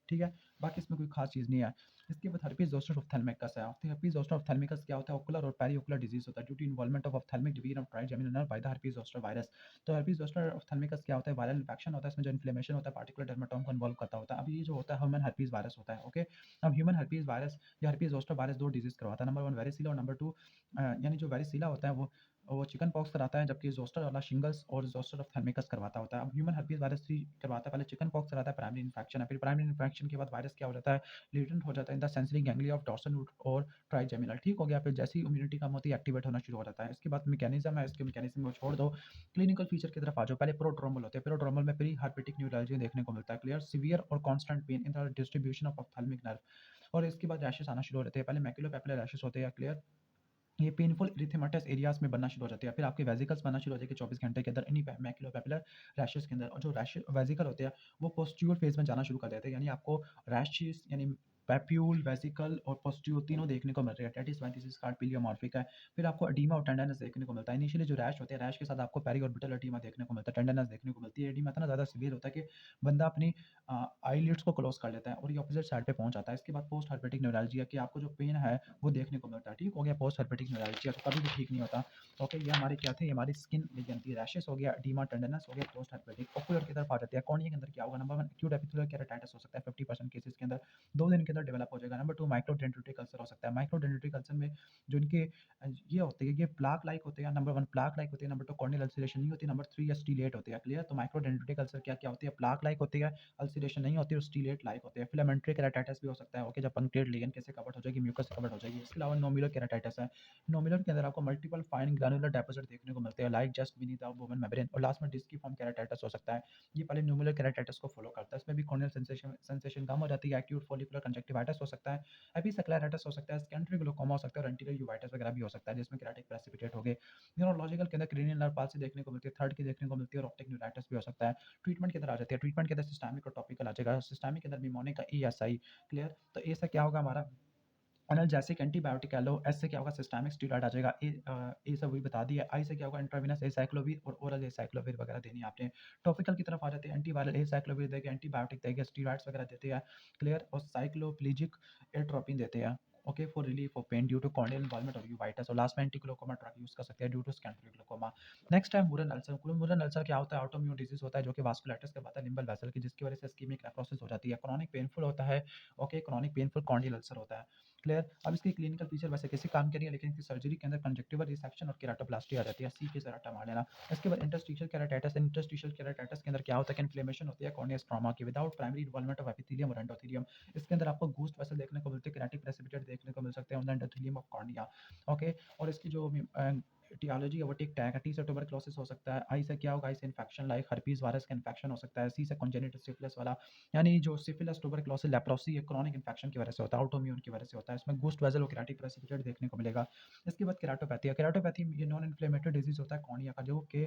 ठीक है? बाकी इसमें कोई खास चीज़ नहीं है। इसके बाद हर्पीज जोस्टर ऑप्थेल्मिकस है। हर्पीज जोस्टर ऑप्थेल्मिकस क्या होता है? ओकुलर और पेरिओकुलर डिजीज होता है due to involvement of ophthalmic division of trigeminal nerve by the herpes zoster virus. तो हर्पीज जोस्टर ऑप्थेल्मिकस क्या होता है? वायरल इन्फेक्शन होता है, इसमें जो इन्फ्लेमेशन होता है पार्टिकुलर डर्मेटोम को इन्वॉल्व करता होता है। अब ये जो होता है ह्यूमन हर्पीज वायरस होता है। ओके, अब ह्यूमन हर्पीज वायरस या हर्पीज जोस्टर वायरस दो डिजीज करवाता है। नंबर 1 वेरिसिला और नंबर 2 यानी जो वेरिसिला होता है वो चिकन पॉक्स कराता है, जबकि जोस्टर वाला शिंगल्स और जोस्टर ऑप्थेल्मिकस करवाता होता है। अब ह्यूमन हर्पीज वायरस 3 करवाता है, पहले चिकन पॉक्स कराता है, प्राइमरी इन्फेक्शन है, फिर प्राइमरी इन्फेक्शन के बाद वायरस क्या हो जाता है? लेटेंट हो जाता है in the sensory ganglia of dorsal root और ट्राइजेमिनल। ठीक हो गया? फिर जैसी इम्यूनिटी कम होती है एक्टिवेट होना शुरू हो जाता है। इसके बाद मैकेनिज्म है, इसके मैकेनिज्म को छोड़ दो, क्लिनिकल फीचर की तरफ आ जाओ। पहले प्रोड्रोमल होते हैं, प्रोड्रोमल में प्री हार्पेटिक न्यूरोलॉजी देखने को मिलता है। क्लियर? सीवियर और constant pain in the distribution of ophthalmic nerve. और इसके बाद रैशेस आना शुरू हो जाते हैं। पहले मैक्युलोपैपुलर रैशेस होते हैं। क्लियर? ये पेनफुल इरिथेमेटस एरियाज में बनना शुरू हो जाती है, फिर आपके वेसिकल्स बनना शुरू हो जाएगी 24 घंटे के अंदर इन्हीं मैक्युलोपैपुलर रैशेस के अंदर। और जो रैश वेसिकल होते हैं वो पोस्ट्यूर फेज में जाना शुरू कर देते हैं, यानी आपको रैशेस यानी पैप्यूल, वेसिकल और पोस्ट्यूर तीनों देखने को मिल रही है। That is why this is called pleomorphic है। फिर आपको एडीमा और टेंडनस देखने को मिलता है। इनिशियली जो रैश होते हैं, रैश के साथ आपको पेरी ऑर्बिटल एडीमा देखने को मिलता है, टेंडनस देखने को मिलती है। एडीमा इतना ज़्यादा सीवियर होता है कि बंदा अपनी आईलिड्स को क्लोज कर लेता है और ये ऑपोजिट साइड पे पहुंच जाता है। इसके बाद पोस्ट हार्पेटिक न्यूरalgia कि आपको जो पेन है वो देखने को मिलता है। ठीक हो गया? पोस्ट हार्पेटिक न्यूरalgia तो कभी भी ठीक नहीं होता। ओके, ये हमारे क्या थे? ये हमारी स्किन रीजन थी। रैशेस हो गया, एडीमा, टेंडनस हो गया, पोस्ट हार्पेटिक। ओकुलर की तरफ आ जाते हैं। कॉर्निया के अंदर क्या होगा? नंबर 1 एक्यूट एपिथेलियल केराटाइटिस हो सकता है 50% केसेस के अंदर, 2 दिन के अंदर डेवलप हो जाएगा। नंबर 2 माइक्रोडेंड्रिटिक अल्सर हो सकता है। माइक्रोडेंड्रिटिक अल्सर में जो इनके ये होते हैं, ये प्लाक लाइक होते हैं। नंबर 1 प्लाक लाइक होते हैं, नंबर 2 कॉर्नियल अल्सरेशन नहीं होती, नंबर 3 स्टीलेट होते हैं। क्लियर? तो माइक्रोडेंड्रिटिक अल्सर क्या क्या होती है? प्लाक लाइक होती है, अल्सरेशन नहीं होती और स्टीलेट लाइक होते हैं। फिलामेंट्री केराटाइटिस भी हो सकता है। ओके, जब पंक्टिएट लिगेंड कैसे कवर हो जाएगी, म्यूकस कवर हो जाएगी। इसके अलावा नोमुलर केराटाइटिस है। नोमुलर के अंदर आपको मल्टीपल फाइन ग्रैनुलर डेपोजिट देखने को मिलते हैं like just beneath the Bowman membrane. और लास्ट में डिस्कीफॉर्म केराटाइटिस हो सकता है। ये पहले न्यूमुलर केराटाइटिस को फॉलो करता है। इसमें भी कॉर्नियल सेंसेशन कम हो जाती है। एक्यूट फॉलिकुलर कंजक्टिवाइटिस हो सकता है, एपिसेक्लेराइटिस हो सकता है, सेकेंडरी ग्लूकोमा हो सकता है और एंटीरियर यूवाइटिस वगैरह भी हो सकता है, जिसमें केराटिक प्रेसिपिटेट हो गए। न्यूरोलॉजिकल के अंदर क्रेनियल नर्व पाल्सी देखने को मिलती है, थर्ड की देखने को मिलती है और ऑप्टिक न्यूराइटिस भी हो सकता है। ट्रीटमेंट के अंदर आ जाती है। ट्रीटमेंट के अंदर सिस्टेमिक और टॉपिकल आ जाएगा। सिस्टेमिक के अंदर निमोनिक का ईएसआई। क्लियर? तो ए से क्या होगा हमारा? एनाल्जेसिक एंटीबायोटिक कह लो। एस से क्या होगा? सिस्टेमिक स्टीरॉइड आ जाएगा। ए से वही बता दिया। आई से क्या होगा? इंट्रावेनस एसाइक्लोविर और ओरल एसाइक्लोविर वगैरह देनी है आपने। टॉपिकल की तरफ आ जाते हैं, एंटीवायरल एसाइक्लोविर देंगे, एंटीबायोटिक देंगे, स्टीरॉइड्स वगैरह देते हैं। क्लियर? और साइक्लोप्लीजिक एट्रोपिन देते हैं। Okay, for relief of pain due to corneal involvement और यूवाइटिस। और लास्ट में एंटीग्लूकोमा ड्रग यूज कर सकते हैं due to secondary glaucoma. Next है मुरन अल्सर। मुरन अल्सर क्या होता है? ऑटोइम्यून डिजीज होता है जो कि वास्कुलाइटिस करवाता है लिम्बल वेसल की, जिसकी वजह से इस्कीमिक नेक्रोसिस हो जाती है। क्रॉनिक पेनफुल होता है। Okay, chronic painful corneal ulcer होता है। क्लियर? अब इसकी क्लिनिकल फीचर वैसे किसी काम के नहीं है, लेकिन इसकी सर्जरी के अंदर कंजक्टिवल रिसेक्शन और केराटोप्लास्टी आ जाती है। सी के जरा मार लेना। इसके बाद इंटरस्टिशियल केराटाइटिस। इंटरस्टिशियल केराटाइटिस के अंदर क्या होता है कि इन्फ्लेमेशन होती है कॉर्नियस ट्रॉमा की without primary involvement of epithelium और एंडोथेलियम। इसके अंदर आपको गूस्ट वेसल देखने को मिलते हैं, केराटिक प्रेसिपिटेट देखने को मिल सकते हैं on the endothelium of cornea. Okay, और इसकी जो टियोलॉजी है वो टिक टैक है। टी से ट्यूबरक्लोसिस हो सकता है। आई से क्या होगा? आई से इन्फेक्शन लाइक हर्पीज वायरस का इन्फेक्शन हो सकता है। सी से कॉन्जेनिटल सिफिलिस वाला, यानी जो सिफिलिस, ट्यूबरक्लोसिस, लेप्रोसी ये क्रॉनिक इन्फेक्शन की वजह से होता है, ऑटोइम्यून की वजह से होता है। इसमें गोस्ट वेजल और केराटिक प्रेसिपिटेट देखने को मिलेगा। इसके बाद केराटोपैथी है। केराटोपैथी ये नॉन इन्फ्लेमेटरी डिजीज होता है कॉर्निया का, जो कि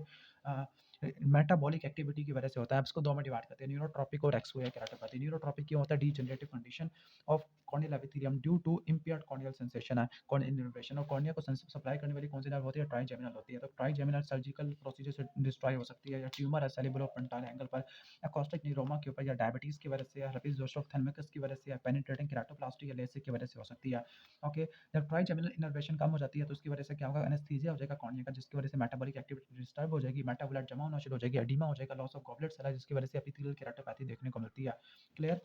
मेटाबॉलिक एक्टिविटी की वजह से होता है। अब इसको दो में डिवाइड करते हैं, न्यूरोट्रॉपिक और एक्सोया केराटोपैथी। न्यूरोट्रॉपिक क्या होता है? Degenerative condition of corneal epithelium due to impaired corneal sensation है, कॉर्नियल इनर्वेशन। और कॉर्निया को सप्लाई करने वाली कौन सी नर्व होती है? ट्राइजेमिनल होती है। तो ट्राइजेमिनल सर्जिकल प्रोसीजर से डिस्ट्रॉय हो सकती है, या ट्यूमर है सेरिब्रोफ्रंटल एंगल पर, एकॉस्टिक न्यूरोमा के ऊपर, या डायबिटीज की वजह से, या herpes zoster ophthalmicus की वजह से, या पेनिट्रेटिंग केराटोप्लास्टी या लेसिक की वजह से हो सकती है। ओके, जब ट्राइजेमिनल इनर्वेशन कम हो जाती है तो उसकी वजह से क्या होगा? एनेस्थीसिया हो जाएगा कॉर्निया का, जिसकी वजह से मेटाबॉलिक एक्टिविटी डिस्टर्ब हो जाएगी, मेटाबोलाइट जमा होना शुरू हो जाएगी, एडिमा हो जाएगा, लॉस ऑफ गॉबलेट सेल जिसकी वजह से एपिथेलियल केराटोपैथी देखने को मिलती है। क्लियर?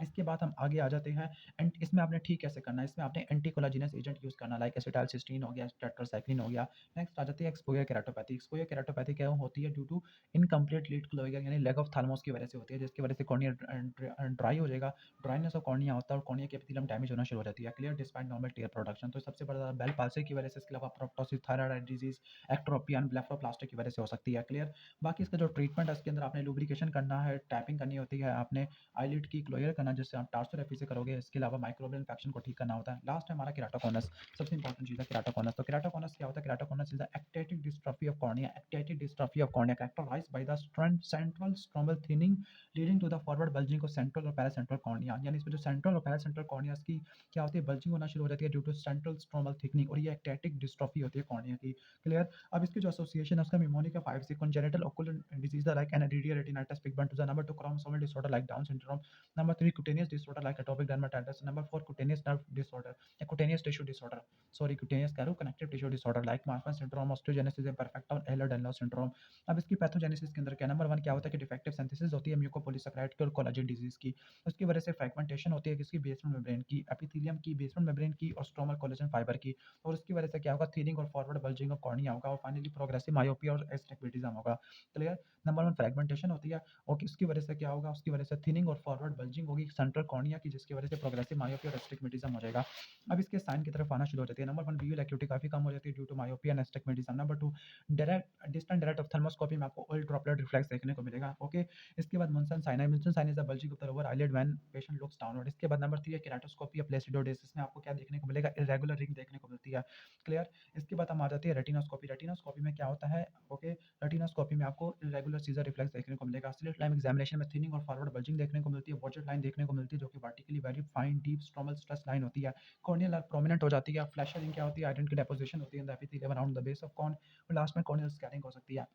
इसके बाद हम आगे आ जाते हैं। एंड इसमें आपने ठीक कैसे करना है? इसमें आपने एंटीकोलाजिनस एजेंट यूज़ करना, लाइक एसिटाइलसिस्टीन हो गया, टेट्रासाइक्लिन हो गया। नेक्स्ट आ जाती है एक्सपोजर केराटोपैथी। एक्सपोजर केराटोपैथी क्या होती है? Due to incomplete lid closure यानी लैक ऑफ थालमोस की वजह से होती है, जिसकी वजह से कॉर्निया ड्राई हो जाएगा। ड्राइनेस ऑफ कॉर्निया होता है और कॉर्निया की एपिथेलियम डैमेज होना शुरू हो जाती है। Clear? Despite normal tear production. तो सबसे बड़ा बेल पाल्सी की वजह से, इसके अलावा प्रोप्टोसिस, थायराइड डिजीज, एक्ट्रोपी एंड ब्लेफरोप्लास्टिक की वजह से हो सकती है। क्लियर? बाकी इसका जो ट्रीटमेंट है इसके अंदर आपने लुब्रिकेशन करना है, टैपिंग करनी होती है, आपने आईलिड की क्लोजर करना जिससे आप टार्सोरेफी से करोगे। इसके अलावा माइक्रोबियल इन्फेक्शन को ठीक करना होता है। लास्ट है हमारा केराटोकॉनस, सबसे इंपॉर्टेंट चीज़ है केराटोकॉनस। तो केराटोकॉनस क्या होता है? Keratoconus is the active dystrophy of cornea, active dystrophy of cornea characterized by the central stromal thinning leading to the forward bulging of central और पैरासेंट्रल कॉर्निया। यानी इसमें जो सेंट्रल और पैरासेंट्रल कॉर्निया की क्या होती है? बल्जिंग होना शुरू हो जाती है due to central stromal thickening, और ये एक्टिव डिस्ट्रॉफी होती है कॉर्निया की। क्लियर? अब इसकी जो एसोसिएशन है उसका निमोनिक 5 से congenital ocular disease like aniridia retinitis pigmentosa, number 2 chromosomal disorder like Down syndrome, number 3 cutaneous disorder like atopic dermatitis, number 4 cutaneous nerve disorder या cutaneous tissue disorder, sorry cutaneous कह रहा हूँ, connective tissue disorder like Marfan syndrome, osteogenesis imperfecta और Ehlers-Danlos syndrome। अब इसकी pathogenesis के अंदर क्या नंबर 1 क्या होता है कि डिफेक्टिव सिंथेसिस होती है म्यूकोपॉलीसेकेराइड की और कोलाजन डिजीज की। उसकी वजह से फ्रैगमेंटेशन होती है किसकी? बेसमेंट मेम्ब्रेन की, एपिथेलियम की, बेसमेंट मेम्ब्रेन की और स्ट्रोमल कोलेजन फाइबर की। और उसकी वजह से क्या होगा? थिनिंग और फॉरवर्ड बल्जिंग ऑफ कॉर्निया होगा और फाइनली प्रोग्रेसिव मायोपिया और एस्टिग्मेटिज्म होगा। क्लियर? नंबर 1 फ्रैगमेंटेशन होती है और किसकी वजह से क्या होगा? उसकी वजह से थिनिंग और फॉरवर्ड बल्जिंग होगी सेंट्रल कॉर्निया की, जिसकी वजह से प्रोग्रेसिव मायोपिया और एस्टिग्मेटिज्म हो जाएगा। अब इसके साइन की तरफ आना शुरू हो जाती है। नंबर 1 विजुअल एक्यूटी काफी कम हो जाती है due to myopia and astigmatism. Number 2 direct distant direct ophthalmoscopy में आपको ऑयल ड्रॉपलेट रिफ्लेक्स देखने को मिलेगा। ओके, इसके बाद Munson sign is the bulging of the lower eyelid when patient looks downward. इसके बाद नंबर 3 है केराटोस्कोपी या प्लेसिडोडिस, में आपको क्या देखने को मिलेगा? इरेगुलर रिंग देखने को मिलती है। क्लियर? इसके बाद हम आ जाती है रेटिनोस्कोपी। रेटिनोस्कोपी में क्या होता है? ओके, रेटिनोस्कोपी में आपको इरेगुलर सीजर रिफ्लेक्स देखने को मिलेगा। स्लिट लाइन एग्जामिनेशन में थिनिंग और फॉरवर्ड बल्जिंग देखने को मिलती है। वॉचर लाइन देखने को मिलती है जो कि vertically very fine deep stromal stress line होती है। कॉर्नियल प्रोमिनेंट हो जाती है। फ्लैशर रिंग क्या होती है? आयरन की डेपोजिशन होती है in the epithelium around the base of corn, और लास्ट में कॉर्नियल स्कैरिंग हो सकती है।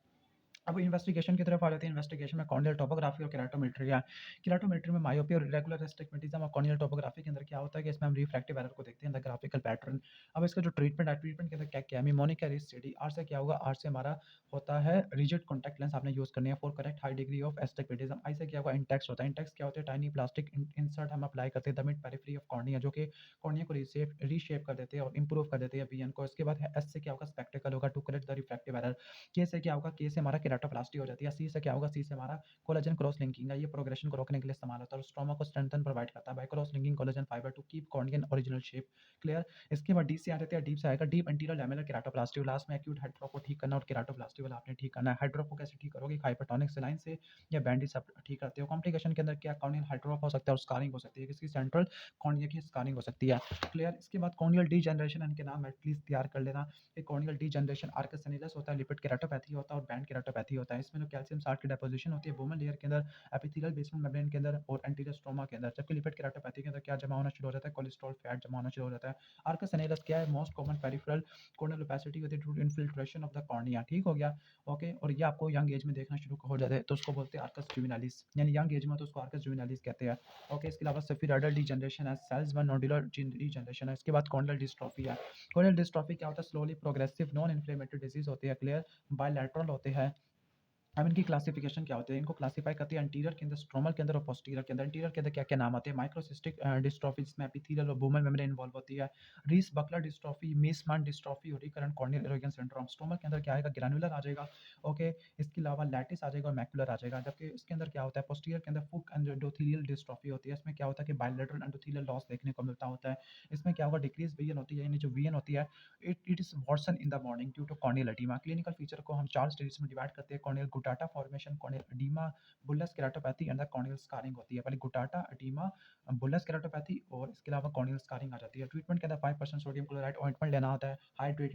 अब इन्वेस्टिगेशन की तरफ आ जाती है। इन्वेस्टिगेशन में कॉर्नियल टोपोग्राफी और केराटोमेट्री है। केराटोमेट्री में मायोपिया और इरेगुलर एस्टिग्मेटिज्म, और कॉर्नियल टोपोग्राफी के अंदर क्या होता है कि इसमें हम रिफ्रैक्टिव एरर को देखते हैं द ग्राफिकल पैटर्न। अब इसका जो ट्रीटमेंट है, ट्रीटमेंट के अंदर क्या क्या है? मिमोनिक है स्टडी। आर से क्या होगा? आर से हमारा होता है रिजिड कॉन्टैक्ट लेंस आपने यूज करनी है for correct high degree of astigmatism. Eye से क्या होगा? इंटेक्स होता है। इंटेक्स क्या होते हैं? टाइनी प्लास्टिक इंसर्ट हम अप्लाई करते हैं the mid periphery of cornea, जो कि कॉर्निया को रीशेप कर देते हैं और इंप्रूव कर देते हैं विजन को। इसके बाद एस से क्या होगा? स्पेक्टिकल होगा to correct the refractive error. के से क्या होगा? के से हमारा केराटोप्लास्टी हो जाती है। सी से क्या होगा? सी से हमारा कोलेजन क्रॉस लिंकिंग है, ये प्रोग्रेशन को रोकने के लिए इस्तेमाल होता है और स्ट्रोमा को स्ट्रेंथन प्रोवाइड करता है by cross linking collagen fibre to keep cornea's original shape. Clear? इसके बाद डी से आ जाते हैं। डीप से आएगा deep anterior lamellar keratoplasty, last में एक्यूट हेड ड्रॉप को ठीक करना और केराटोप्लास्टी वाला आपने ठीक करना है। हेड ड्रॉप को कैसे ठीक करोगे? हाइपरटोनिक सेलाइन से या बैंडेज से ठीक करते हो। कॉम्प्लिकेशन के अंदर क्या कॉर्नियल हेड ड्रॉप हो सकता है और स्कारिंग हो सकती है, किसकी? सेंट्रल कॉर्निया की स्कारिंग हो सकती है। क्लियर? इसके बाद कॉर्नियल डीजनरेशन, इनके नाम एटलीस्ट तैयार कर लेना। कॉर्नियल डीजनरेशन आर्कस सेनिलस होता है, लिपिड केराटोपैथी होता है और बैंड केराटोपैथी होता है। इसमें जो कैल्शियम साल्ट की डेपोजिशन होती है बोमन लेयर के अंदर, एपिथेलियल बेसमेंट मेम्ब्रेन के अंदर और एंटीरियर स्ट्रोमा के अंदर। जबकि लिपिड केराटोपैथी के अंदर क्या जमा होना शुरू हो जाता है? कोलेस्ट्रॉल फैट जमा होना शुरू हो जाता है। आर्कस सेनिलस क्या है? Most common peripheral corneal opacity होती है due to infiltration of the cornea. ठीक हो गया? ओके, और ये आपको यंग एज में देखना शुरू हो जाता है तो उसको बोलते हैं आर्कस जुवेनालिस, यानी यंग एज में तो उसको आर्कस जुवेनालिस कहते हैं। ओके, इसके अलावा सेफिराइडल डीजनरेशन है, सेल्स वन नोडुलर डीजनरेशन है। इसके बाद कॉर्नियल डिस्ट्रॉफी है। कॉर्नियल डिस्ट्रॉफी क्या होता है? Slowly progressive non inflammatory disease होती है। क्लियर? बायलैटरल होते हैं। अब इनकी क्लासिफिकेशन क्या होती है? इनको क्लासिफाई करती है एंटीरियर के अंदर, स्ट्रोमल के अंदर और पोस्टीरियर के अंदर। एंटीरियर के अंदर क्या क्या नाम आते हैं? माइक्रोसिस्टिक डिस्ट्रॉफी, जिसमें एपिथेलियल और बोमन मेम्ब्रेन इन्वॉल्व होती है। रीस बकलर डिस्ट्रॉफी, मीसमान डिस्ट्रॉफी और recurrent corneal erosion syndrome. Stromal के अंदर क्या आएगा? ग्रैनुलर आ जाएगा। ओके, इसके अलावा लैटिस आ जाएगा और मैकुलर आ जाएगा। जबकि इसके अंदर क्या होता है? पोस्टीरियर के अंदर फुक एंडोथेलियल डिस्ट्रॉफी होती है। इसमें क्या होता है कि बायलैटरल एंडोथेलियल लॉस देखने को मिलता होता है। इसमें क्या होगा? डिक्रीज विजन होती है, यानी जो विजन होती है it is worse in the morning due to corneal oedema. Clinical feature को हम 4 स्टेजेस में डिवाइड करते हैं। Corneal guttata formation, corneal oedema, bullous keratopathy and the corneal scarring होती है। पहले गुटाटा, एडिमा, बुल्लस केराटोपैथी और इसके अलावा कॉर्नियल स्कारिंग आ जाती है। ट्रीटमेंट के अंदर 5% सोडियम क्लोराइड ऑइंटमेंट लेना होता है। हाइड्रेटेड